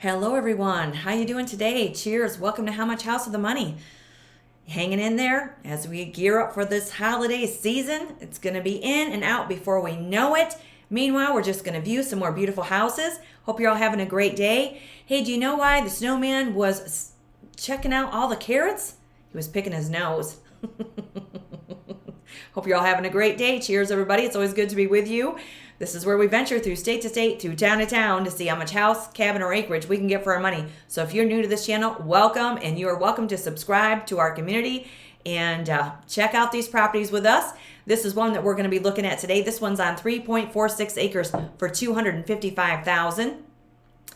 Hello everyone, how you doing today? Cheers, welcome to How Much House of the Money. Hanging in there as we gear up for this holiday season. It's going to be in and out before we know it. Meanwhile, we're just going to view some more beautiful houses. Hope you're all having a great day. Hey, do you know why the snowman was checking out all the carrots? He was picking his nose. Hope you're all having a great day. Cheers, everybody. It's always good to be with you. This is where we venture through state to state, through town to town to see how much house, cabin, or acreage we can get for our money. So if you're new to this channel, welcome, and you are welcome to subscribe to our community and check out these properties with us. This is one that we're going to be looking at today. This one's on 3.46 acres for $255,000.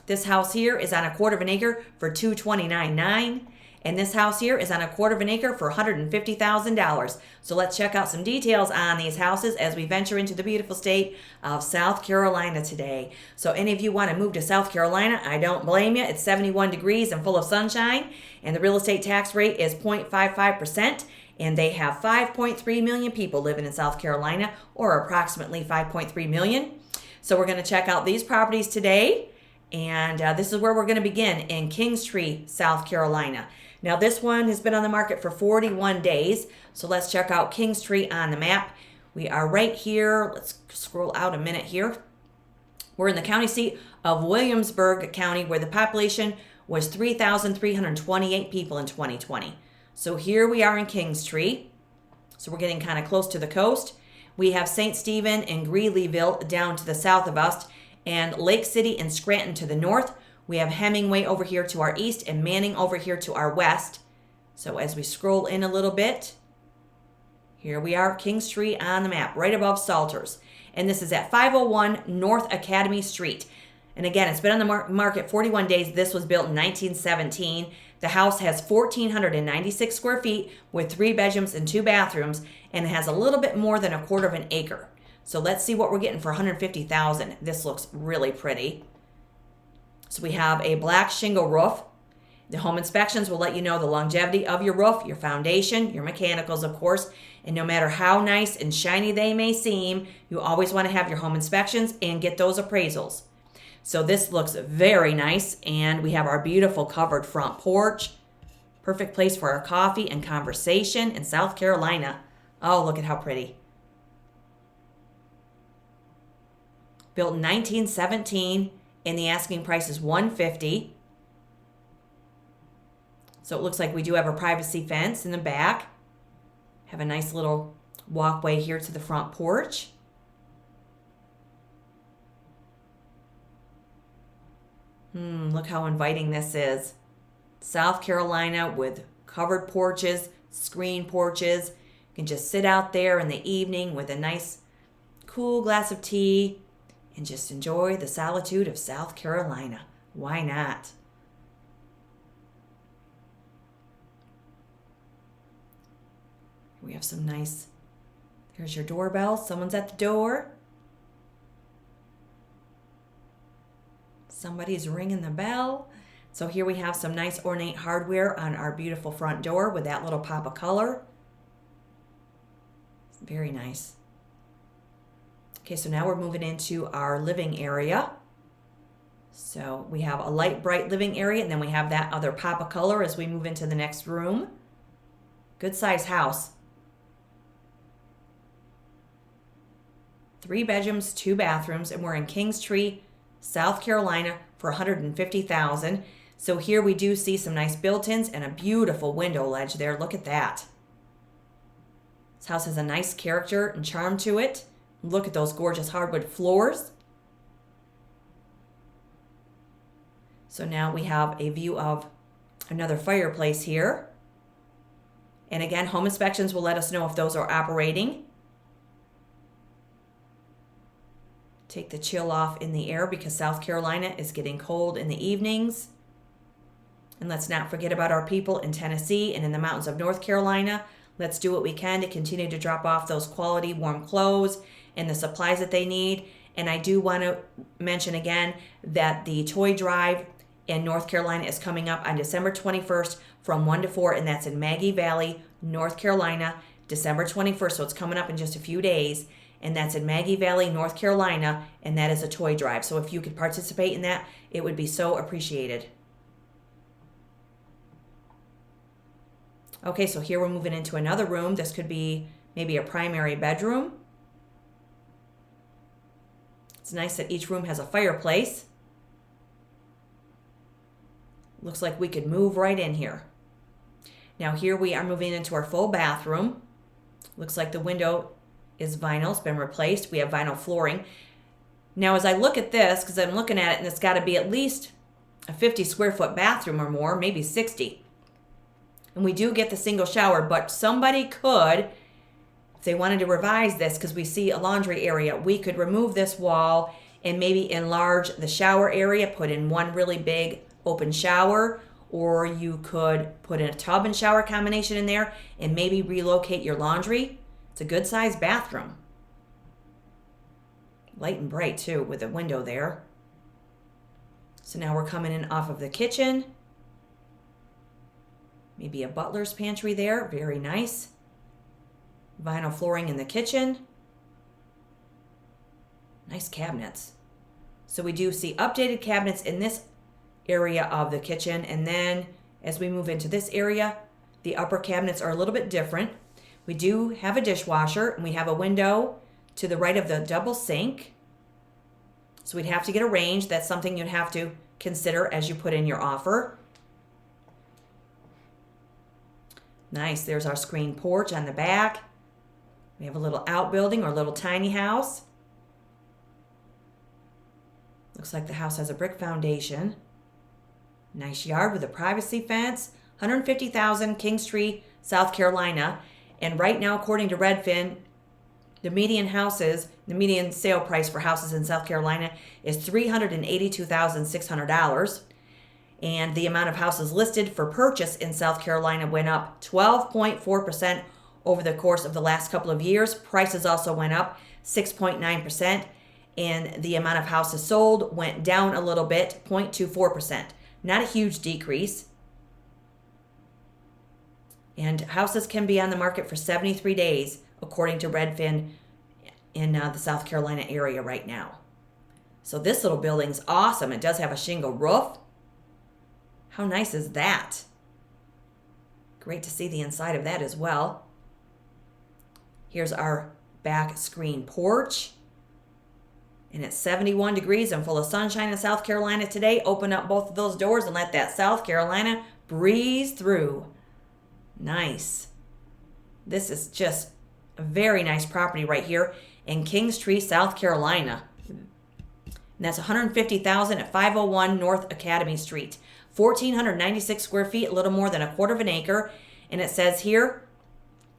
This house here is on a quarter of an acre for $229,900. And this house here is on a quarter of an acre for $150,000. So let's check out some details on these houses as we venture into the beautiful state of South Carolina today. So any of you want to move to South Carolina, I don't blame you. It's 71 degrees and full of sunshine. And the real estate tax rate is 0.55%. And they have 5.3 million people living in South Carolina, or approximately 5.3 million. So we're going to check out these properties today. And this is where we're going to begin, in Kingstree, South Carolina. Now, this one has been on the market for 41 days. So let's check out Kingstree on the map. We are right here. Let's scroll out a minute here. We're in the county seat of Williamsburg County, where the population was 3,328 people in 2020. So here we are in Kingstree. So we're getting kind of close to the coast. We have St. Stephen and Greeleyville down to the south of us, and Lake City and Scranton to the north. We have Hemingway over here to our east and Manning over here to our west. So as we scroll in a little bit, here we are, Kingstree on the map, right above Salters. And this is at 501 North Academy Street. And again, it's been on the market 41 days. This was built in 1917. The house has 1,496 square feet with 3 bedrooms and 2 bathrooms, and it has a little bit more than a quarter of an acre. So let's see what we're getting for $150,000. This looks really pretty. So we have a black shingle roof. The home inspections will let you know the longevity of your roof, your foundation, your mechanicals, of course. And no matter how nice and shiny they may seem, you always want to have your home inspections and get those appraisals. So this looks very nice. And we have our beautiful covered front porch. Perfect place for our coffee and conversation in South Carolina. Oh, look at how pretty. Built in 1917, and the asking price is $150,000. So it looks like we do have a privacy fence in the back. Have a nice little walkway here to the front porch. Look how inviting this is. South Carolina with covered porches, screen porches. You can just sit out there in the evening with a nice cool glass of tea and just enjoy the solitude of South Carolina. Why not? We have some nice, there's your doorbell. Someone's at the door. Somebody's ringing the bell. So here we have some nice ornate hardware on our beautiful front door with that little pop of color. Very nice. Okay, so now we're moving into our living area. So we have a light, bright living area, and then we have that other pop of color as we move into the next room. Good size house. 3 bedrooms, 2 bathrooms, and we're in Kingstree, South Carolina for $150,000. So here we do see some nice built-ins and a beautiful window ledge there. Look at that. This house has a nice character and charm to it. Look at those gorgeous hardwood floors. So now we have a view of another fireplace here. And again, home inspections will let us know if those are operating. Take the chill off in the air because South Carolina is getting cold in the evenings. And let's not forget about our people in Tennessee and in the mountains of North Carolina. Let's do what we can to continue to drop off those quality warm clothes and the supplies that they need. And I do want to mention again that the toy drive in North Carolina is coming up on December 21st from 1 to 4, and that's in Maggie Valley, North Carolina, December 21st. So it's coming up in just a few days. and that's in Maggie Valley, North Carolina, and that is a toy drive. So if you could participate in that, it would be so appreciated. Okay, so here we're moving into another room. This could be maybe a primary bedroom. It's nice that each room has a fireplace. Looks like we could move right in here. Now here we are moving into our full bathroom. Looks like the window is vinyl. It's been replaced. We have vinyl flooring. Now as I look at this, because I'm looking at it, and it's got to be at least a 50 square foot bathroom or more, maybe 60. And we do get the single shower, but somebody could, if they wanted to revise this, because we see a laundry area, we could remove this wall and maybe enlarge the shower area, put in one really big open shower, or you could put in a tub and shower combination in there and maybe relocate your laundry. It's a good sized bathroom. Light and bright too with a window there. So now we're coming in off of the kitchen. Maybe a butler's pantry there, very nice. Vinyl flooring in the kitchen. Nice cabinets. So we do see updated cabinets in this area of the kitchen, and then as we move into this area, the upper cabinets are a little bit different. We do have a dishwasher, and we have a window to the right of the double sink. So we'd have to get a range. That's something you'd have to consider as you put in your offer. Nice, there's our screen porch on the back. We have a little outbuilding or little tiny house. Looks like the house has a brick foundation. Nice yard with a privacy fence. $150,000, Kingstree, South Carolina. And right now, according to Redfin, the median sale price for houses in South Carolina is $382,600. And the amount of houses listed for purchase in South Carolina went up 12.4% over the course of the last couple of years. Prices also went up 6.9%. And the amount of houses sold went down a little bit, 0.24%. Not a huge decrease. And houses can be on the market for 73 days, according to Redfin, in the South Carolina area right now. So this little building's awesome. It does have a shingle roof. How nice is that? Great to see the inside of that as well. Here's our back screen porch. And it's 71 degrees and full of sunshine in South Carolina today. Open up both of those doors and let that South Carolina breeze through. Nice. This is just a very nice property right here in Kingstree, South Carolina. And that's $150,000 at 501 North Academy Street. 1,496 square feet, a little more than a quarter of an acre. And it says here,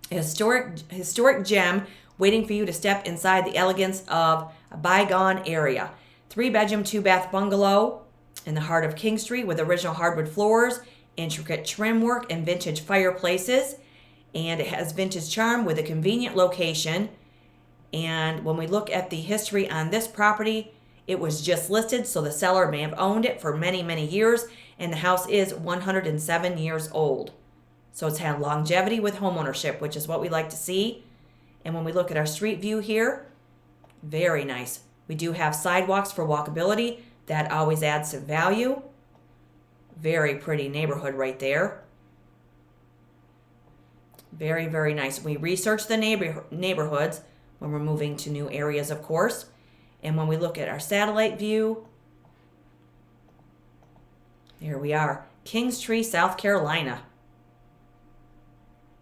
a historic gem waiting for you to step inside the elegance of a bygone area. 3-bedroom, 2-bath bungalow in the heart of Kingstree with original hardwood floors, intricate trim work, and vintage fireplaces. And it has vintage charm with a convenient location. And when we look at the history on this property, it was just listed, so the seller may have owned it for many, many years, and the house is 107 years old. So it's had longevity with homeownership, which is what we like to see. And when we look at our street view here, very nice. We do have sidewalks for walkability. That always adds some value. Very pretty neighborhood right there. Very, very nice. We research the neighborhoods when we're moving to new areas, of course. And when we look at our satellite view, there we are, Kingstree, South Carolina.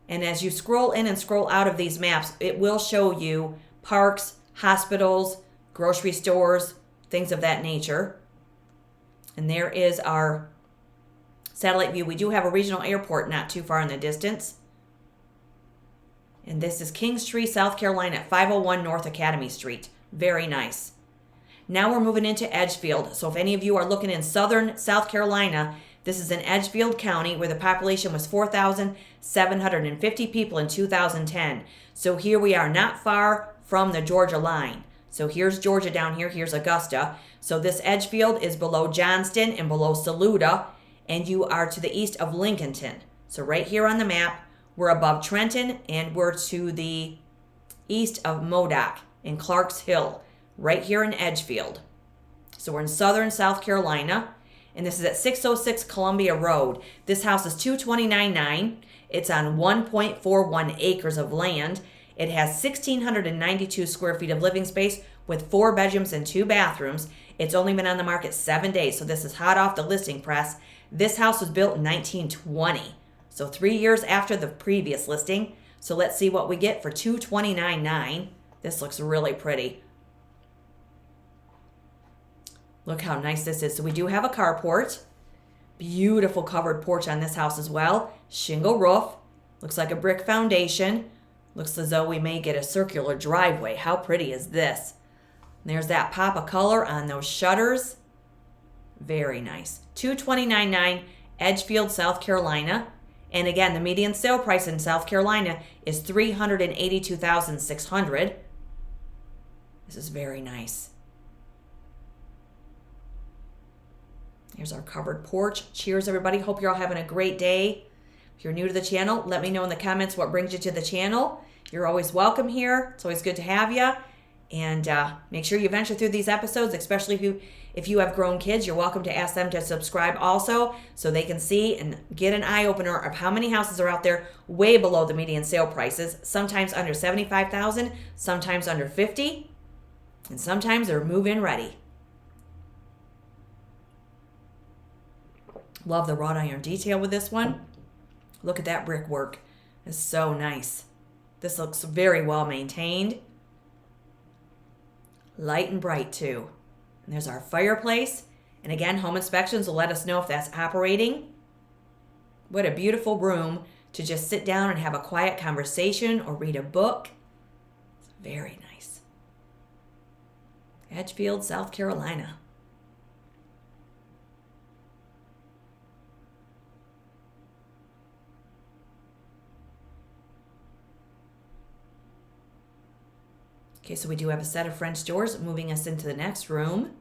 And as you scroll in and scroll out of these maps, it will show you parks, hospitals, grocery stores, things of that nature. And there is our satellite view. We do have a regional airport not too far in the distance. And this is Kingstree, South Carolina at 501 North Academy Street. Very nice. Now we're moving into Edgefield. So if any of you are looking in southern South Carolina, this is in Edgefield County where the population was 4,750 people in 2010. So here we are not far from the Georgia line. So here's Georgia down here. Here's Augusta. So this Edgefield is below Johnston and below Saluda. And you are to the east of Lincolnton. So right here on the map, we're above Trenton and we're to the east of Modoc. in Clarks Hill, right here in Edgefield. So we're in southern South Carolina, and this is at 606 Columbia Road. This house is $229,900. It's on 1.41 acres of land. It has 1,692 square feet of living space with 4 bedrooms and 2 bathrooms. It's only been on the market 7 days, so this is hot off the listing press. This house was built in 1920, so 3 years after the previous listing. So let's see what we get for $229,900. This looks really pretty. Look how nice this is. So we do have a carport. Beautiful covered porch on this house as well. Shingle roof. Looks like a brick foundation. Looks as though we may get a circular driveway. How pretty is this? There's that pop of color on those shutters. Very nice. $229,900, Edgefield, South Carolina. And again, the median sale price in South Carolina is $382,600. This is very nice. Here's our covered porch. Cheers, everybody. Hope you're all having a great day. If you're new to the channel, let me know in the comments what brings you to the channel. You're always welcome here. It's always good to have you. And make sure you venture through these episodes, especially if you have grown kids. You're welcome to ask them to subscribe also so they can see and get an eye-opener of how many houses are out there way below the median sale prices, sometimes under $75,000, sometimes under $50,000, and sometimes they're move-in ready. Love the wrought iron detail with this one. Look at that brickwork. It's so nice. This looks very well maintained. Light and bright too. And there's our fireplace. And again, home inspections will let us know if that's operating. What a beautiful room to just sit down and have a quiet conversation or read a book. It's very nice. Edgefield, South Carolina. Okay, so we do have a set of French doors moving us into the next room.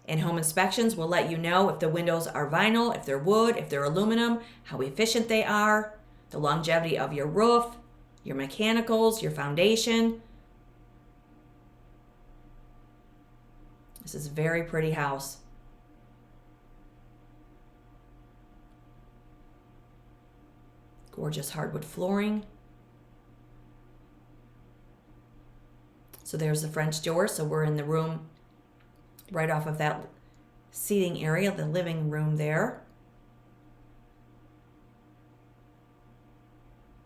And home inspections will let you know if the windows are vinyl, if they're wood, if they're aluminum, how efficient they are, the longevity of your roof, your mechanicals, your foundation. This is a very pretty house. Gorgeous hardwood flooring. So there's the French door. So we're in the room right off of that seating area, the living room there.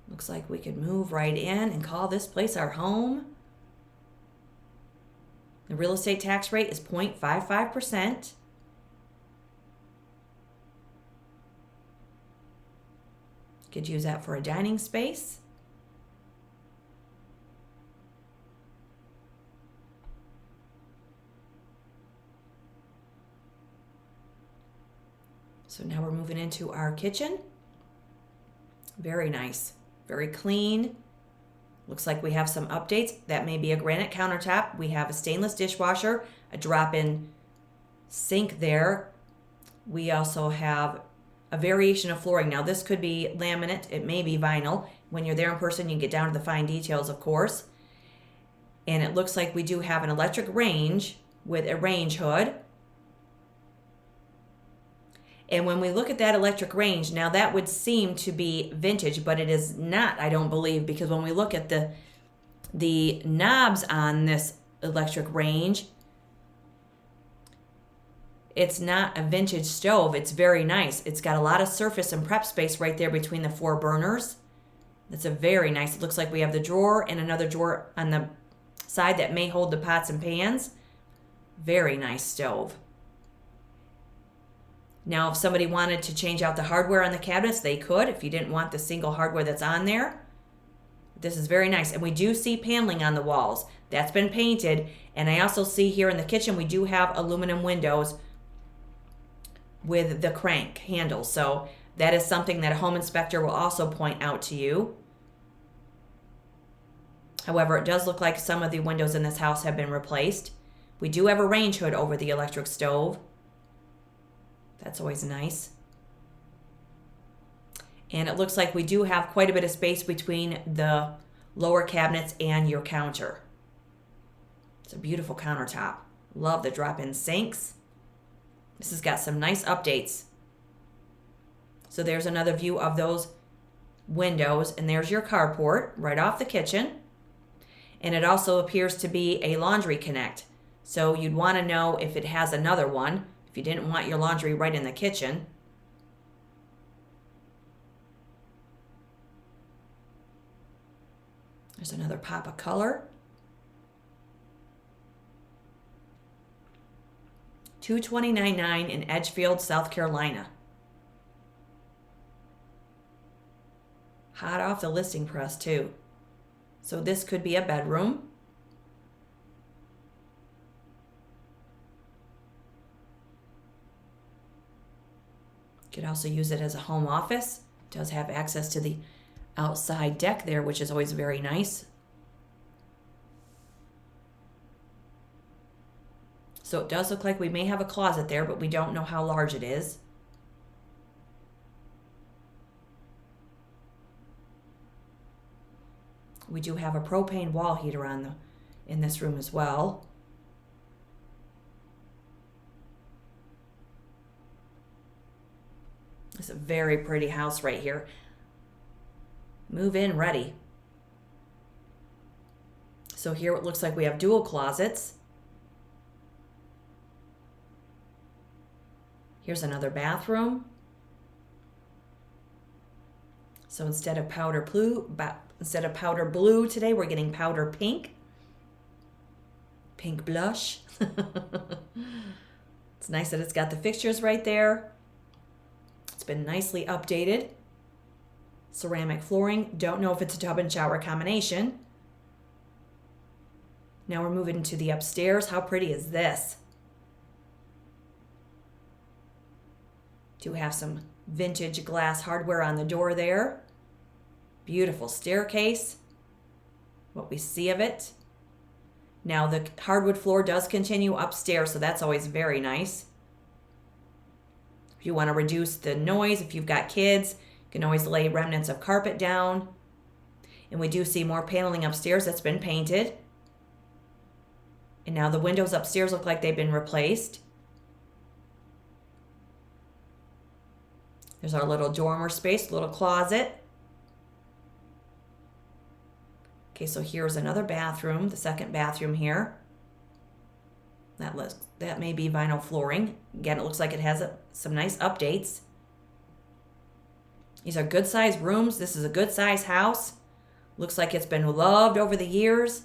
Looks like we could move right in and call this place our home. The real estate tax rate is 0.55%. Could use that for a dining space. So now we're moving into our kitchen. Very nice, very clean. Looks like we have some updates. That may be a granite countertop. We have a stainless dishwasher, a drop-in sink there. We also have a variation of flooring. Now this could be laminate, it may be vinyl. When you're there in person, you get down to the fine details, of course. And it looks like we do have an electric range with a range hood. And when we look at that electric range, now that would seem to be vintage, but it is not, I don't believe, because when we look at the knobs on this electric range, it's not a vintage stove. It's very nice. It's got a lot of surface and prep space right there between the 4 burners. That's a very nice, it looks like we have the drawer and another drawer on the side that may hold the pots and pans. Very nice stove. Now, if somebody wanted to change out the hardware on the cabinets, they could, if you didn't want the single hardware that's on there. This is very nice. And we do see paneling on the walls. That's been painted. And I also see here in the kitchen, we do have aluminum windows with the crank handle. So that is something that a home inspector will also point out to you. However, it does look like some of the windows in this house have been replaced. We do have a range hood over the electric stove. That's always nice. And it looks like we do have quite a bit of space between the lower cabinets and your counter. It's a beautiful countertop. Love the drop-in sinks. This has got some nice updates. So there's another view of those windows, and there's your carport right off the kitchen. And it also appears to be a laundry connect. So you'd want to know if it has another one, if you didn't want your laundry right in the kitchen. There's another pop of color. $229.9 in Edgefield, South Carolina. Hot off the listing press too. So this could be a bedroom. You could also use it as a home office. It does have access to the outside deck there, which is always very nice. So it does look like we may have a closet there, but we don't know how large it is. We do have a propane wall heater in this room as well. It's a very pretty house right here. Move in ready. So here it looks like we have dual closets. Here's another bathroom. So instead of powder blue today, we're getting powder pink. Pink blush. It's nice that it's got the fixtures right there. It's been nicely updated. Ceramic flooring. Don't know if it's a tub and shower combination. Now we're moving to the upstairs. How pretty is this? Do have some vintage glass hardware on the door there. Beautiful staircase. What we see of it. Now the hardwood floor does continue upstairs, so that's always very nice. If you want to reduce the noise, if you've got kids, you can always lay remnants of carpet down. And we do see more paneling upstairs that's been painted. And now the windows upstairs look like they've been replaced. There's our little dormer space, little closet. Okay, so here's another bathroom, the second bathroom here. That may be vinyl flooring. Again, it looks like it has some nice updates. These are good sized rooms. This is a good sized house. Looks like it's been loved over the years.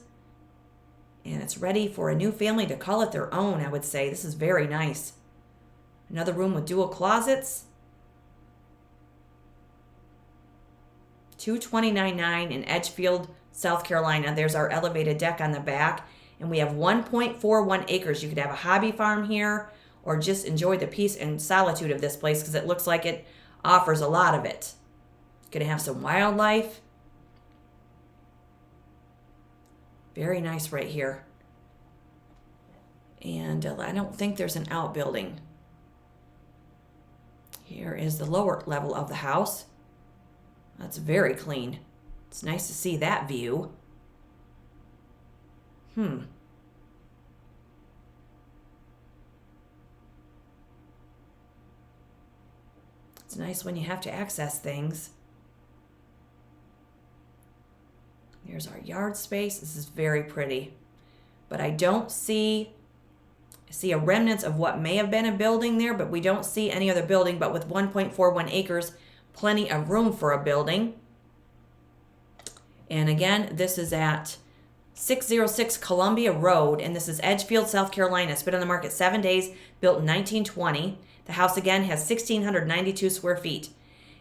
And it's ready for a new family to call it their own, I would say. This is very nice. Another room with dual closets. $229.9 in Edgefield, South Carolina. There's our elevated deck on the back. And we have 1.41 acres. You could have a hobby farm here or just enjoy the peace and solitude of this place because it looks like it offers a lot of it. Going to have some wildlife. Very nice right here. And I don't think there's an outbuilding. Here is the lower level of the house. That's very clean. It's nice to see that view. It's nice when you have to access things. Here's our yard space. This is very pretty. But I don't see a remnants of what may have been a building there, but we don't see any other building. But with 1.41 acres, plenty of room for a building. And again, this is at 606 Columbia Road, and this is Edgefield, South Carolina. It's been on the market 7 days, built in 1920. The house, again, has 1,692 square feet.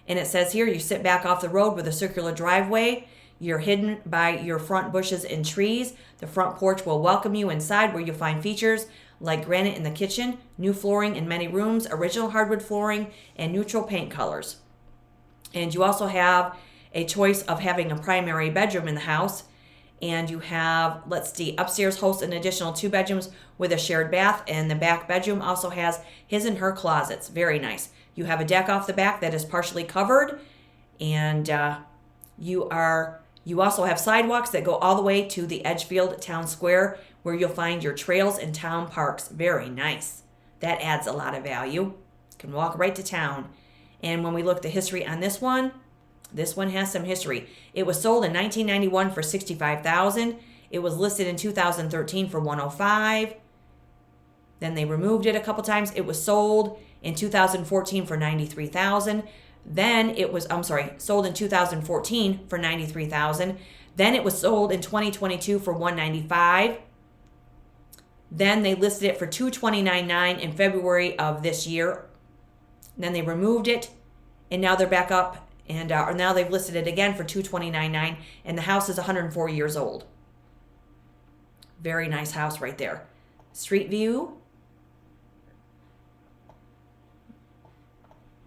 And it says here, you sit back off the road with a circular driveway. You're hidden by your front bushes and trees. The front porch will welcome you inside, where you'll find features like granite in the kitchen, new flooring in many rooms, original hardwood flooring, and neutral paint colors. And you also have a choice of having a primary bedroom in the house. And you have, upstairs hosts an additional 2 bedrooms with a shared bath. And the back bedroom also has his and her closets. Very nice. You have a deck off the back that is partially covered. And you are You also have sidewalks that go all the way to the Edgefield Town Square, where you'll find your trails and town parks. Very nice. That adds a lot of value. You can walk right to town. And when we look at the history on this one has some history. It was sold in 1991 for $65,000. It was listed in 2013 for $105,000. Then they removed it a couple times. It was sold in 2014 for $93,000. Then it was, sold in 2014 for $93,000. Then it was sold in 2022 for $195,000. Then they listed it for $229,900 in February of this year. Then they removed it, and now they're back up, and now they've listed it again for $229,900, and the house is 104 years old. Very nice house right there. Street view.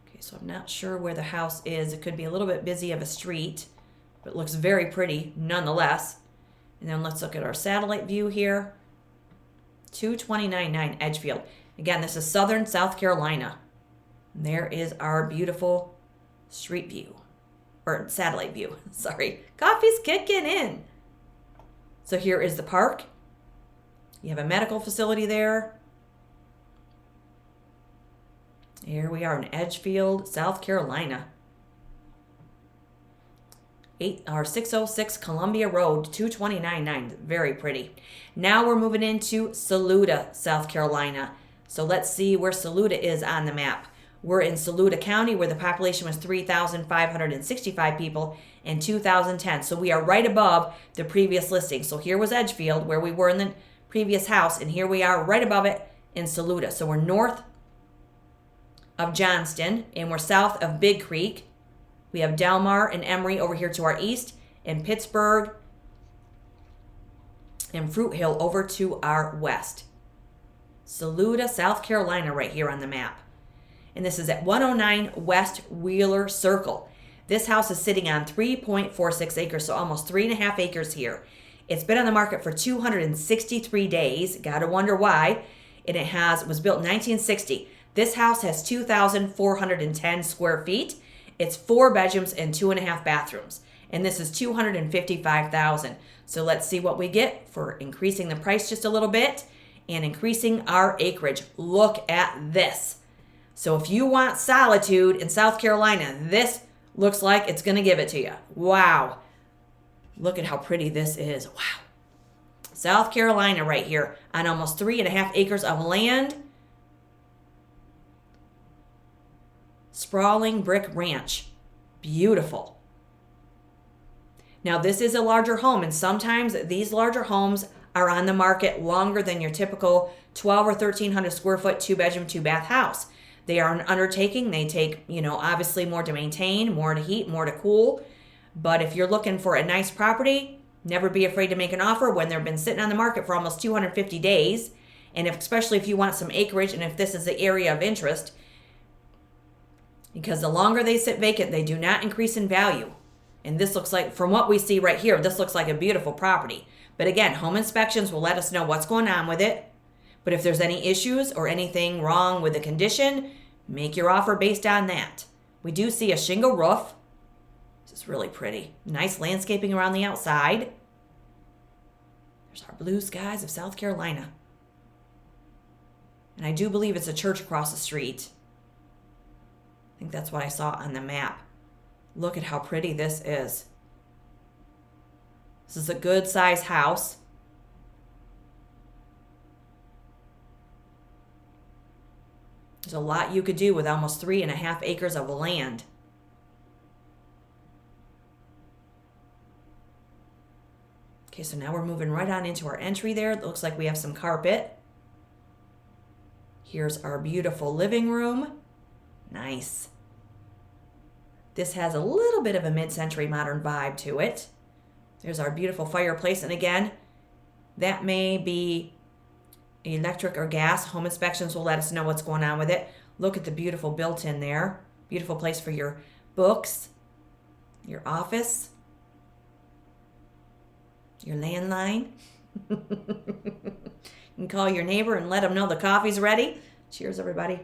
Okay, so I'm not sure where the house is. It could be a little bit busy of a street, but it looks very pretty nonetheless. And then let's look at our satellite view here. $229,900 Edgefield. Again, this is Southern South Carolina. And there is our beautiful street view, or satellite view. Sorry, coffee's kicking in. So here is the park. You have a medical facility there. Here we are in Edgefield, South Carolina. 606 Columbia Road, $229,900. Very pretty. Now we're moving into Saluda, South Carolina. So let's see where Saluda is on the map. We're in Saluda County, where the population was 3,565 people in 2010. So we are right above the previous listing. So here was Edgefield, where we were in the previous house, and here we are right above it in Saluda. So we're north of Johnston, and we're south of Big Creek. We have Delmar and Emory over here to our east, and Pittsburgh and Fruit Hill over to our west. Saluda, South Carolina, right here on the map. And this is at 109 West Wheeler Circle. This house is sitting on 3.46 acres, so almost 3.5 acres here. It's been on the market for 263 days. Gotta wonder why. And it was built in 1960. This house has 2,410 square feet. It's 4 bedrooms and 2.5 bathrooms. And this is $255,000. So let's see what we get for increasing the price just a little bit and increasing our acreage. Look at this. So if you want Solitude in South Carolina, this looks like it's going to give it to you. Wow. Look at how pretty this is. Wow. South Carolina right here on almost 3.5 acres of land. Sprawling brick ranch. Beautiful. Now this is a larger home, and sometimes these larger homes are on the market longer than your typical 12 or 1,300 square foot 2-bedroom, 2-bath house. They are an undertaking. They take, obviously more to maintain, more to heat, more to cool. But if you're looking for a nice property, never be afraid to make an offer when they've been sitting on the market for almost 250 days. And especially if you want some acreage and if this is the area of interest, because the longer they sit vacant, they do not increase in value. And this looks like, from what we see right here, this looks like a beautiful property. But again, home inspections will let us know what's going on with it. But if there's any issues or anything wrong with the condition, make your offer based on that. We do see a shingle roof. This is really pretty. Nice landscaping around the outside. There's our blue skies of South Carolina. And I do believe it's a church across the street. I think that's what I saw on the map. Look at how pretty this is. This is a good size house. There's a lot you could do with almost 3.5 acres of land. Okay, so now we're moving right on into our entry there. It looks like we have some carpet. Here's our beautiful living room. Nice. This has a little bit of a mid-century modern vibe to it. There's our beautiful fireplace. And again, that may be electric or gas. Home inspections will let us know what's going on with it. Look at the beautiful built-in there. Beautiful place for your books, your office, your landline. You can call your neighbor and let them know the coffee's ready. Cheers, everybody.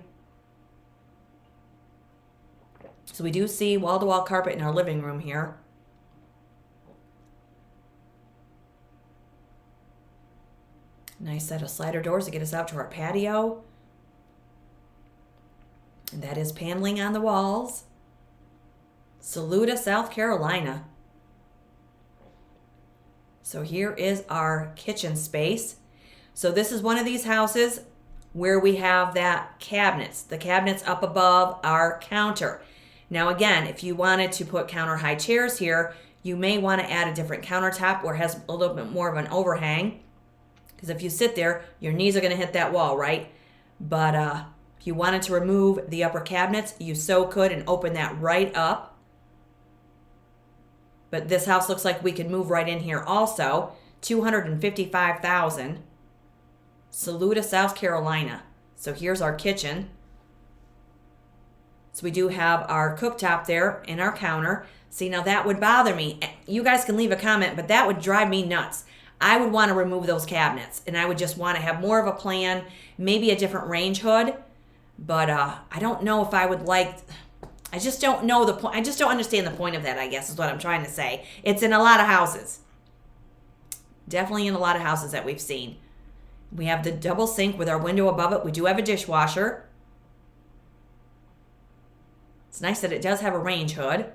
So we do see wall-to-wall carpet in our living room here. Nice set of slider doors to get us out to our patio. And that is paneling on the walls. Saluda, South Carolina. So here is our kitchen space. So this is one of these houses where we have that cabinets, the cabinets up above our counter. Now again, if you wanted to put counter high chairs here, you may want to add a different countertop where it has a little bit more of an overhang. Because if you sit there, your knees are going to hit that wall, right? But if you wanted to remove the upper cabinets, you so could and open that right up. But this house looks like we could move right in here also. $255,000. Saluda, South Carolina. So here's our kitchen. So we do have our cooktop there and our counter. See, now that would bother me. You guys can leave a comment, but that would drive me nuts. I would want to remove those cabinets, and I would just want to have more of a plan, maybe a different range hood. But I don't know if I would like... I just don't know the point. I just don't understand the point of that, I guess, is what I'm trying to say. It's in a lot of houses. Definitely in a lot of houses that we've seen. We have the double sink with our window above it. We do have a dishwasher. It's nice that it does have a range hood.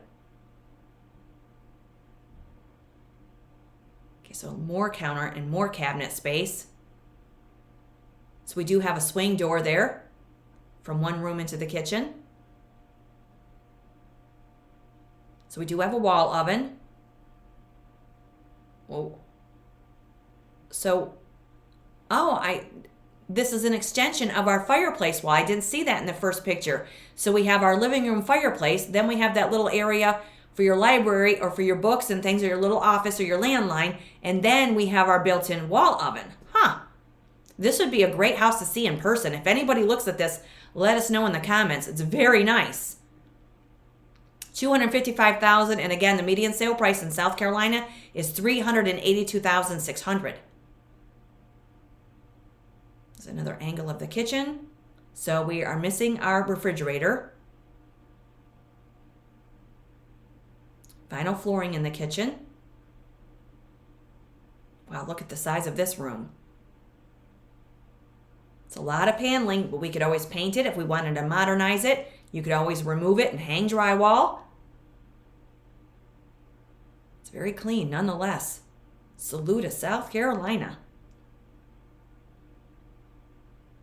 Okay, so more counter and more cabinet space. So we do have a swing door there from one room into the kitchen. So we do have a wall oven. Whoa. So, this is an extension of our fireplace wall. I didn't see that in the first picture. So we have our living room fireplace. Then we have that little area for your library or for your books and things, or your little office or your landline. And then we have our built-in wall oven. This would be a great house to see in person. If anybody looks at this, let us know in the comments. It's very nice. $255,000, and again, the median sale price in South Carolina is $382,600. There's another angle of the kitchen. So we are missing our refrigerator. Vinyl flooring in the kitchen. Wow, look at the size of this room. It's a lot of paneling, but we could always paint it if we wanted to modernize it. You could always remove it and hang drywall. It's very clean nonetheless. Saluda, South Carolina.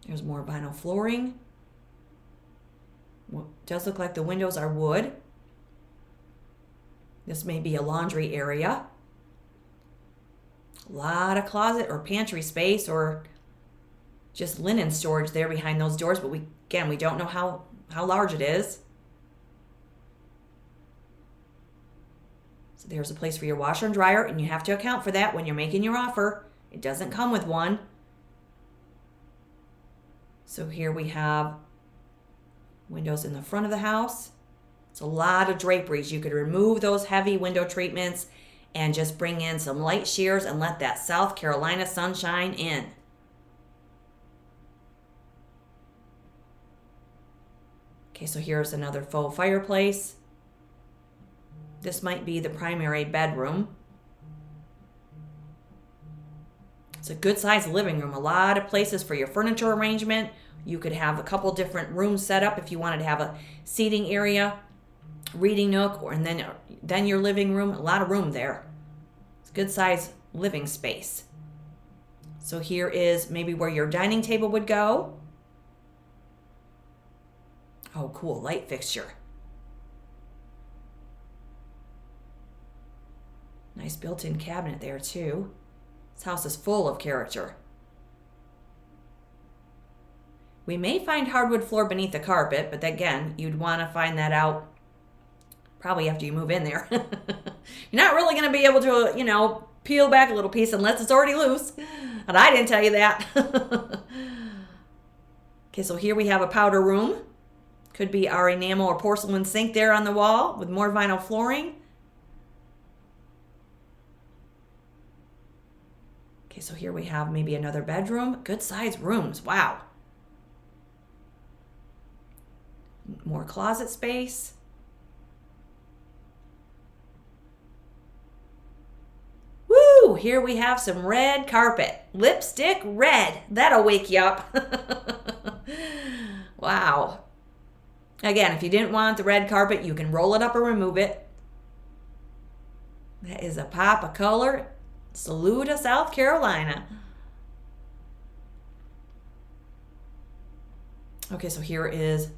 There's more vinyl flooring. Well, it does look like the windows are wood. This may be a laundry area. A lot of closet or pantry space or just linen storage there behind those doors, but we don't know how large it is. So there's a place for your washer and dryer, and you have to account for that when you're making your offer. It doesn't come with one. So here we have windows in the front of the house. It's a lot of draperies. You could remove those heavy window treatments and just bring in some light sheers and let that South Carolina sunshine in. Okay, so here's another faux fireplace. This might be the primary bedroom. It's a good sized living room. A lot of places for your furniture arrangement. You could have a couple different rooms set up if you wanted to have a seating area, reading nook, and then your living room. A lot of room there. It's a good sized living space. So here is maybe where your dining table would go. Oh, cool. Light fixture. Nice built-in cabinet there, too. This house is full of character. We may find hardwood floor beneath the carpet, but again, you'd want to find that out probably after you move in there. You're not really going to be able to, peel back a little piece unless it's already loose. And I didn't tell you that. Okay, so here we have a powder room. Could be our enamel or porcelain sink there on the wall with more vinyl flooring. Okay, so here we have maybe another bedroom. Good sized rooms. Wow. More closet space. Woo! here we have some red carpet. Lipstick red. That'll wake you up. Wow. Again, if you didn't want the red carpet, you can roll it up or remove it. That is a pop of color. Saluda, South Carolina. Okay, so here is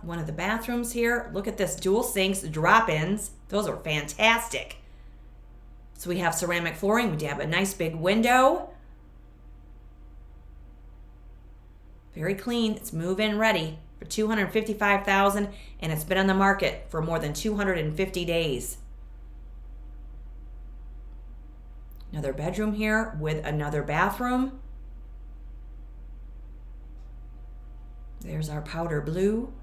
one of the bathrooms here. Look at this, dual sinks, drop-ins. Those are fantastic. So we have ceramic flooring. We have a nice big window. Very clean. It's move-in ready for $255,000, and it's been on the market for more than 250 days. Another bedroom here with another bathroom. There's our powder blue.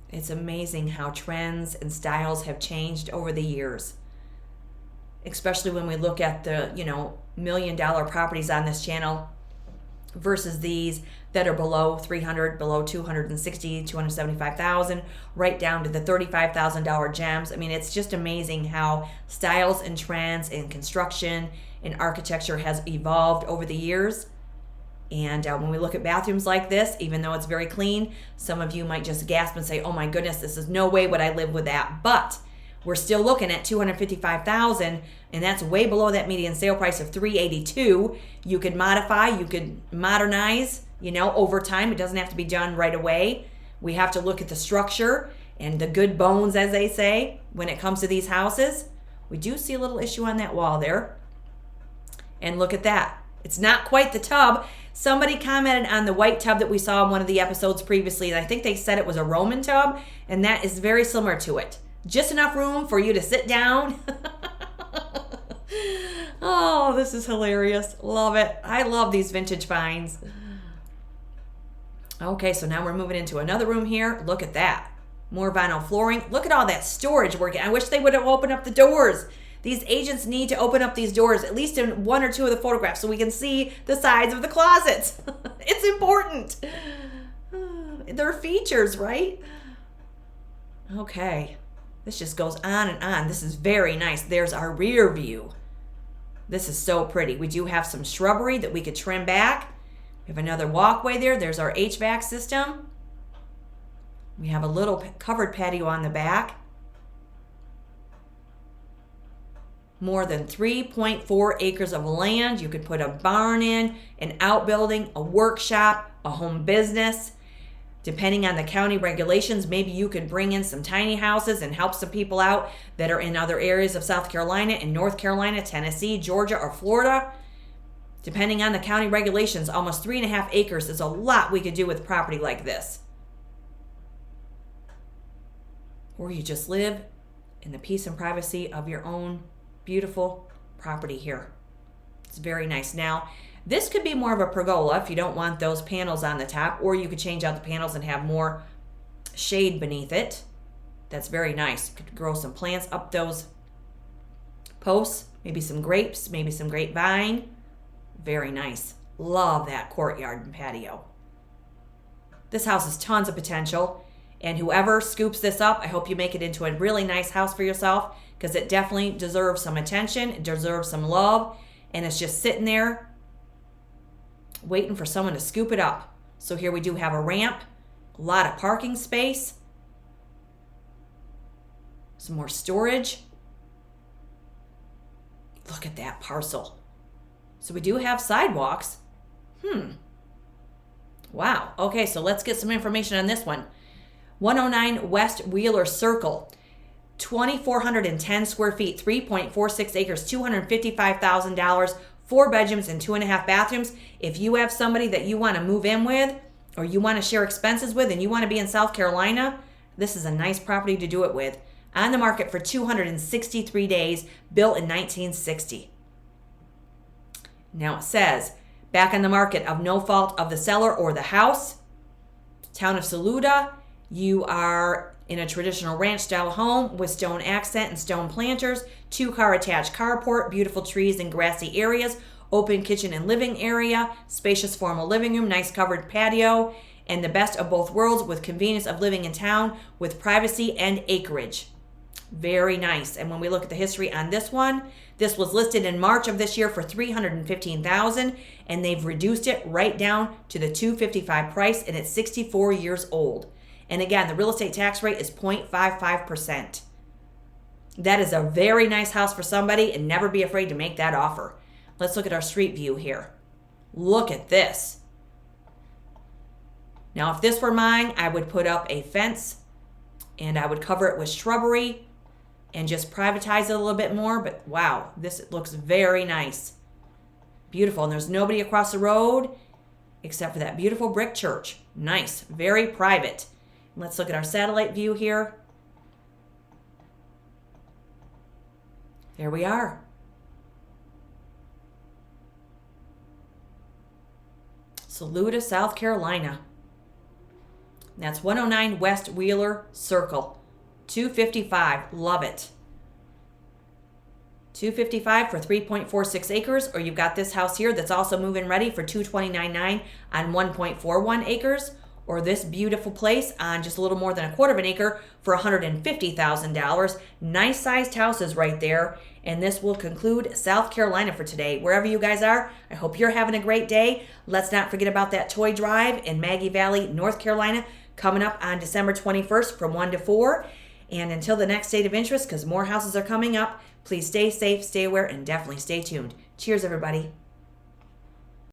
It's amazing how trends and styles have changed over the years. Especially when we look at the, $1 million properties on this channel versus these that are below 300, below 260, 275,000, right down to the $35,000 gems. I mean, it's just amazing how styles and trends in construction and architecture has evolved over the years. And when we look at bathrooms like this, even though it's very clean, some of you might just gasp and say, oh my goodness, this is no way would I live with that. But we're still looking at $255,000, and that's way below that median sale price of $382,000. You could modify, you could modernize, over time. It doesn't have to be done right away. We have to look at the structure and the good bones, as they say, when it comes to these houses. We do see a little issue on that wall there. And look at that. It's not quite the tub. Somebody commented on the white tub that we saw in one of the episodes previously, and I think they said it was a Roman tub, and that is very similar to it. Just enough room for you to sit down. Oh, this is hilarious. Love it. I love these vintage finds. Okay, so now we're moving into another room here. Look at that. More vinyl flooring. Look at all that storage working. I wish they would have opened up the doors. These agents need to open up these doors, at least in one or two of the photographs, so we can see the sides of the closets. It's important. They're features, right? Okay. This just goes on and on. This is very nice. There's our rear view. This is so pretty. We do have some shrubbery that we could trim back. We have another walkway there. There's our HVAC system. We have a little covered patio on the back. More than 3.4 acres of land. You could put a barn in, an outbuilding, a workshop, a home business. Depending on the county regulations, maybe you could bring in some tiny houses and help some people out that are in other areas of South Carolina, in North Carolina, Tennessee, Georgia, or Florida. Depending on the county regulations, almost 3.5 acres is a lot we could do with property like this. Or you just live in the peace and privacy of your own beautiful property here. It's very nice. Now, this could be more of a pergola if you don't want those panels on the top, or you could change out the panels and have more shade beneath it. That's very nice. You could grow some plants up those posts, maybe some grapes, maybe some grapevine. Very nice. Love that courtyard and patio. This house has tons of potential, and whoever scoops this up, I hope you make it into a really nice house for yourself, because it definitely deserves some attention, it deserves some love, and it's just sitting there waiting for someone to scoop it up. So here we do have a ramp, a lot of parking space, some more storage. Look at that parcel. So we do have sidewalks. Wow. Okay, so let's get some information on this one. 109 West Wheeler Circle. 2,410 square feet, 3.46 acres, $255,000, 4 bedrooms and 2.5 bathrooms. If you have somebody that you want to move in with, or you want to share expenses with, and you want to be in South Carolina, this is a nice property to do it with. On the market for 263 days, built in 1960. Now it says, back on the market of no fault of the seller or the house. Town of Saluda, you are in a traditional ranch-style home with stone accent and stone planters, 2-car attached carport, beautiful trees and grassy areas, Open kitchen and living area, spacious formal living room, nice covered patio, and the best of both worlds with convenience of living in town with privacy and acreage. Very nice. And when we look at the history on this one, this was listed in March of this year for $315,000, and they've reduced it right down to the $255 price, and it's 64 years old. And again, the real estate tax rate is 0.55%. That is a very nice house for somebody, and never be afraid to make that offer. Let's look at our street view here. Look at this. Now, if this were mine, I would put up a fence and I would cover it with shrubbery and just privatize it a little bit more. But wow, this looks very nice. Beautiful. And there's nobody across the road except for that beautiful brick church. Nice. Very private. Let's look at our satellite view here. There we are. Saluda, South Carolina. That's 109 West Wheeler Circle. $255. Love it. $255 for 3.46 acres, or you've got this house here that's also move-in ready for $229.9 on 1.41 acres, or this beautiful place on just a little more than a quarter of an acre for $150,000. Nice sized houses right there. And this will conclude South Carolina for today. Wherever you guys are, I hope you're having a great day. Let's not forget about that toy drive in Maggie Valley, North Carolina, coming up on December 21st from 1 to 4. And until the next date of interest, because more houses are coming up, please stay safe, stay aware, and definitely stay tuned. Cheers, everybody.